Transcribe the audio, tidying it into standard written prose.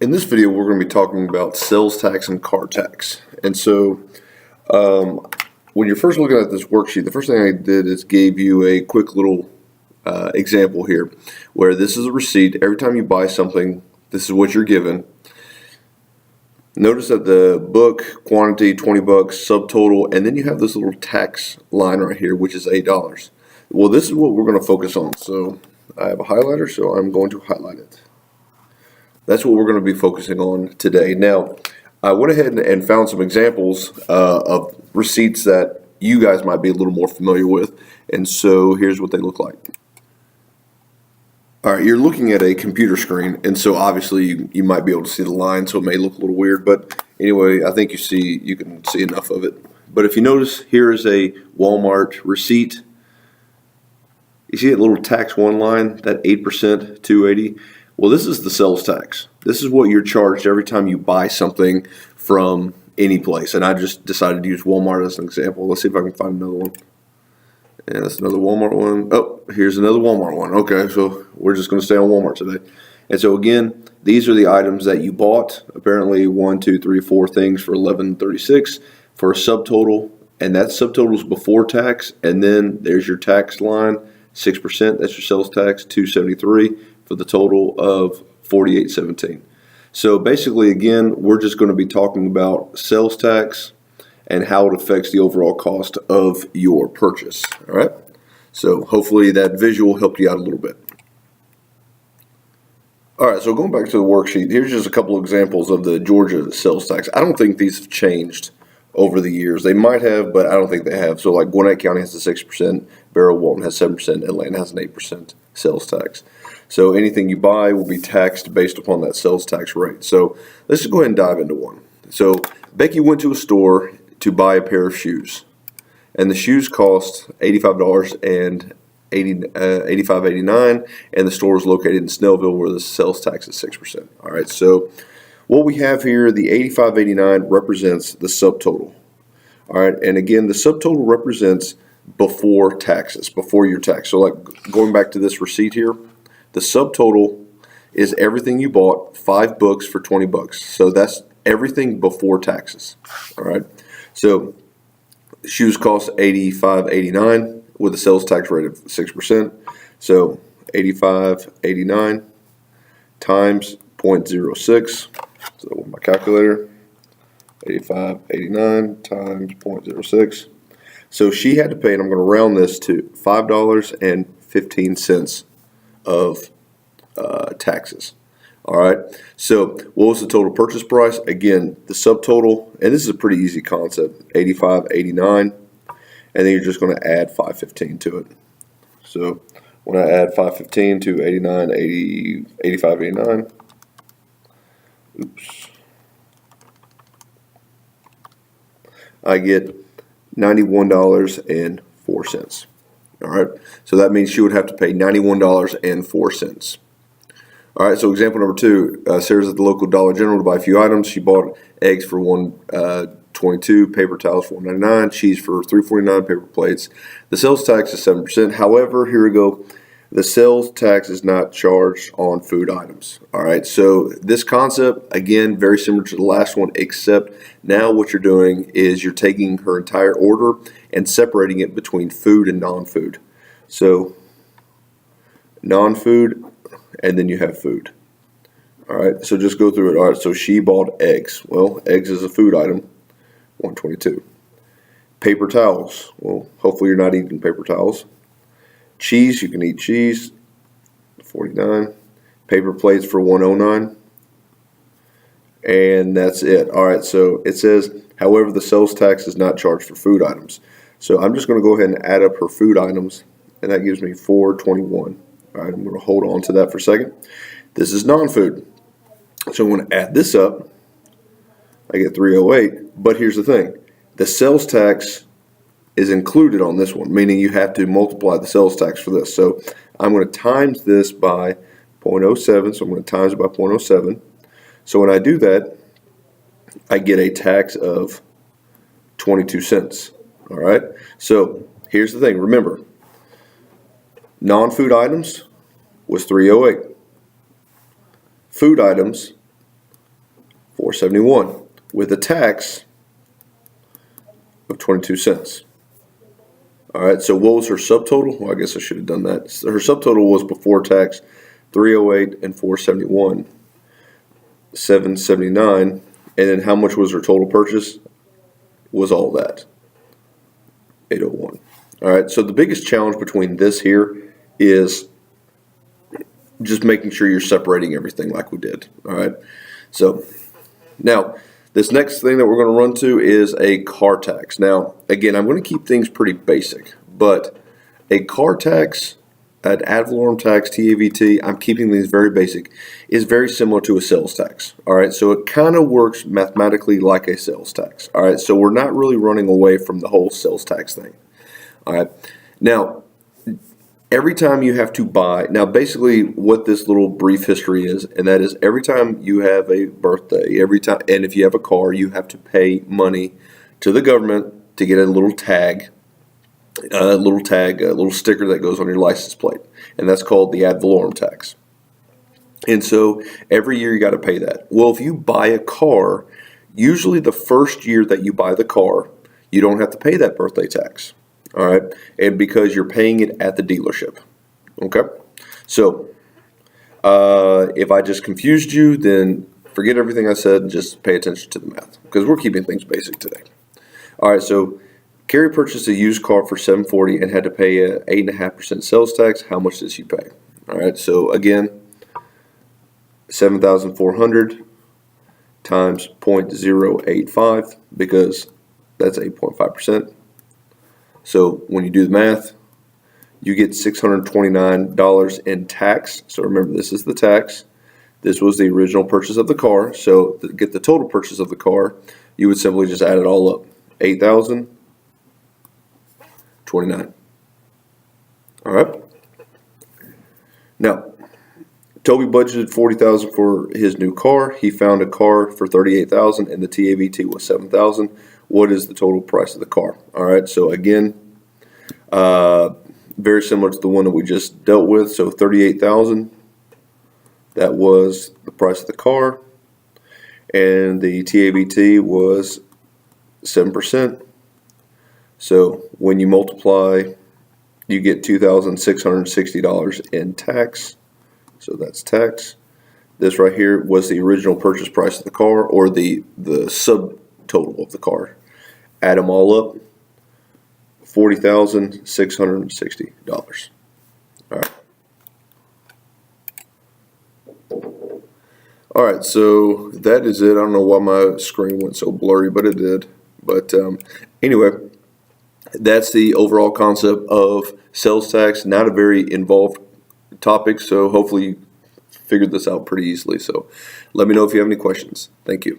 In this video, we're going to be talking about sales tax and car tax. And so, when you're first looking at this worksheet, the first thing I did is gave you a quick little example here, where this is a receipt. Every time you buy something, this is what you're given. Notice that the book quantity, 20 bucks, subtotal, and then you have this little tax line right here, which is $8. Well, this is what we're going to focus on. So I have a highlighter, so I'm going to highlight it. That's what we're going to be focusing on today. Now, I went ahead and found some examples of receipts that you guys might be a little more familiar with. And so here's what they look like. All right, you're looking at a computer screen, and so obviously you might be able to see the line, so it may look a little weird. But anyway, I think you can see enough of it. But if you notice, here is a Walmart receipt. You see that little tax one line, that 8%, 280. Well, this is the sales tax. This is what you're charged every time you buy something from any place. And I just decided to use Walmart as an example. Let's see if I can find another one. And that's another Walmart one. Oh, here's another Walmart one. Okay, so we're just going to stay on Walmart today. And so again, these are the items that you bought. Apparently 1, 2, 3, 4 things for $11.36 for a subtotal. And that subtotal is before tax. And then there's your tax line, 6%. That's your sales tax, $273. For the total of $48.17. So basically, again, we're just going to be talking about sales tax and how it affects the overall cost of your purchase. All right. So hopefully that visual helped you out a little bit. All right. So going back to the worksheet, here's just a couple of examples of the Georgia sales tax. I don't think these have changed over the years. They might have, but I don't think they have. So like Gwinnett County has a 6%, Barrow Walton has 7%, Atlanta has an 8% sales tax. So anything you buy will be taxed based upon that sales tax rate. So let's just go ahead and dive into one. So Becky went to a store to buy a pair of shoes, and the shoes cost $85 and $85.89, and the store is located in Snellville, where the sales tax is 6%. All right, so what we have here, the $85.89 represents the subtotal. All right, and again, the subtotal represents before taxes, before your tax. So like going back to this receipt here, the subtotal is everything you bought, 5 books for 20 bucks. So that's everything before taxes. All right. So shoes cost $85.89 with a sales tax rate of 6%. So $85.89 times 0.06. So with my calculator, $85.89 times 0.06. So she had to pay, and I'm going to round this to $5.15 of taxes. All right. So what was the total purchase price? Again, the subtotal, and this is a pretty easy concept, $85.89, and then you're just going to add $5.15 to it. So when I add $5.15 to $85.89, I get $91.04. All right, so that means she would have to pay $91.04. All right, so example number 2, Sarah's at the local Dollar General to buy a few items. She bought eggs for $1.22, paper towels for $1.99, cheese for $3.49, paper plates. The sales tax is 7%. However, here we go. The sales tax is not charged on food items. All right, so this concept, again, very similar to the last one, except now what you're doing is you're taking her entire order and separating it between food and non-food. So non-food, and then you have food. All right, so just go through it. All right, so she bought eggs. Well, eggs is a food item, $1.22. Paper towels. Well, hopefully you're not eating paper towels. Cheese, you can eat cheese, $49. Paper plates for $109. And that's it. All right, so it says, however, the sales tax is not charged for food items. So I'm just going to go ahead and add up her food items, and that gives me $421. All right, I'm going to hold on to that for a second. This is non-food. So I'm going to add this up. I get $308. But here's the thing. The sales tax is included on this one, meaning you have to multiply the sales tax for this. So I'm going to times this by 0.07. So I'm going to times it by 0.07. So when I do that, I get a tax of 22 cents. All right. So here's the thing. Remember, non-food items was $308. Food items $471 with a tax of 22 cents. All right, so what was her subtotal? Well, I guess I should have done that. So her subtotal was before tax 308 and 471, 779, and then how much was her total purchase? Was all that 801. All right, so the biggest challenge between this here is just making sure you're separating everything like we did. All right, so now this next thing that we're going to run to is a car tax. Now, again, I'm going to keep things pretty basic, but a car tax, an ad valorem tax, TAVT, I'm keeping these very basic, is very similar to a sales tax. All right, so it kind of works mathematically like a sales tax. All right, so we're not really running away from the whole sales tax thing. All right, now every time you have to buy, now basically what this little brief history is, and that is every time you have a birthday, every time, and if you have a car, you have to pay money to the government to get a little tag, a little sticker that goes on your license plate, and that's called the ad valorem tax. And so every year you got to pay that. Well, if you buy a car, usually the first year that you buy the car, you don't have to pay that birthday tax. All right, and because you're paying it at the dealership. Okay, so if I just confused you, then forget everything I said and just pay attention to the math because we're keeping things basic today. All right, so Carrie purchased a used car for $740 and had to pay a 8.5% sales tax. How much did she pay? All right, so again, $7,400 times 0.085 because that's 8.5%. So when you do the math, you get $629 in tax. So remember, this is the tax. This was the original purchase of the car. So to get the total purchase of the car, you would simply just add it all up. $8,029. All right. Now, Toby budgeted $40,000 for his new car. He found a car for $38,000 and the TAVT was $7,000. What is the total price of the car? All right, so again, very similar to the one that we just dealt with. So $38,000, that was the price of the car, and the TAVT was 7%. So when you multiply, you get $2,660 in tax. So that's tax. This right here was the original purchase price of the car, or the subtotal of the car. Add them all up, $40,660. All right. All right, so that is it. I don't know why my screen went so blurry, but it did. But anyway, that's the overall concept of sales tax. Not a very involved topic, so hopefully you figured this out pretty easily. So let me know if you have any questions. Thank you.